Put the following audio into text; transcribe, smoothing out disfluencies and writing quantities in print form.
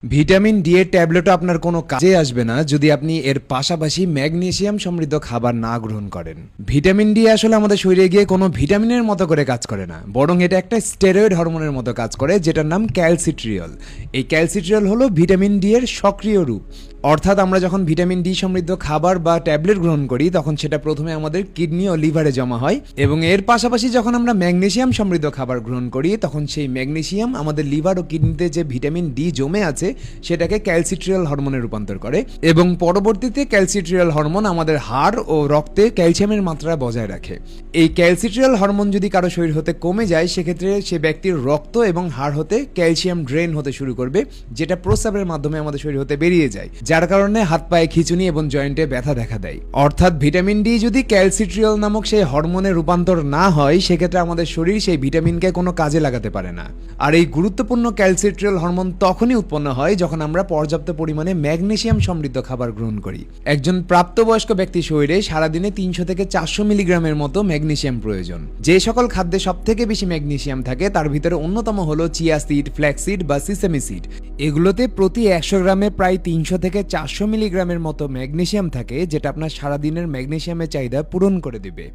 Vitamin D এর ট্যাবলেটও আপনার কোনো কাজে আসবে না যদি আপনি এর পাশাপাশি ম্যাগনেসিয়াম সমৃদ্ধ খাবার না গ্রহণ করেন। ভিটামিন ডি আসলে আমাদের শরীরে গিয়ে কোনো ভিটামিনের মতো করে কাজ করে না, বরং এটা একটা স্টেরয়েড হরমোনের মতো কাজ করে, যেটার নাম ক্যালসিট্রিয়ল। এই ক্যালসিট্রিয়ল হলো ভিটামিন ডি এর সক্রিয় রূপ। অর্থাৎ আমরা যখন ভিটামিন ডি সমৃদ্ধ খাবার বা ট্যাবলেট গ্রহণ করি তখন সেটা প্রথমে আমাদের কিডনি ও লিভারে জমা হয়, এবং এর পাশাপাশি যখন আমরা ম্যাগনেসিয়াম সমৃদ্ধ খাবার গ্রহণ করি তখন সেই ম্যাগনেসিয়াম আমাদের লিভার ও কিডনিতে যে ভিটামিন ডি জমে আছে সেটাকে ক্যালসিট্রিয়ল হরমোনে রূপান্তর করে, এবং পরবর্তীতে ক্যালসিট্রিয়ল হরমোন আমাদের হাড় ও রক্তে ক্যালসিয়ামের মাত্রা বজায় রাখে। এই ক্যালসিট্রিয়ল হরমোন যদি কারো শরীর হতে কমে যায় সেক্ষেত্রে সে ব্যক্তির রক্ত এবং হাড় হতে ক্যালসিয়াম ড্রেন হতে শুরু করবে, যেটা প্রস্রাবের মাধ্যমে আমাদের শরীর হতে বেরিয়ে যায়, যার কারণে হাত পায়ে খিঁচুনি এবং জয়েন্টে ব্যথা দেখা দেয়। অর্থাৎ ভিটামিন ডি যদি ক্যালসিট্রিয়ল নামক সেই হরমোনে রূপান্তর না হয় সেক্ষেত্রে আমাদের শরীর সেই ভিটামিনকে কোনো কাজে লাগাতে পারে না। আর এই গুরুত্বপূর্ণ ক্যালসিট্রিয়ল হরমোন তখনই উৎপন্ন হয় যখন আমরা পর্যাপ্ত পরিমাণে ম্যাগনেসিয়াম সমৃদ্ধ খাবার গ্রহণ করি। একজন প্রাপ্তবয়স্ক ব্যক্তির শরীরে সারাদিনে 300 থেকে 400 মিলিগ্রামের মতো ম্যাগনেসিয়াম প্রয়োজন। যে সকল খাদ্যে সব থেকে বেশি ম্যাগনেসিয়াম থাকে তার ভিতরে অন্যতম হলো চিয়া সিড, ফ্ল্যাক্স সিড বা সিসেমি সিড। এগুলোতে প্রতি 100 গ্রামে প্রায় 300 থেকে 400 মিলিগ্রামের মতো ম্যাগনেসিয়াম থাকে, যেটা আপনার সারাদিনের ম্যাগনেসিয়ামের চাহিদা পূরণ করে দিবে।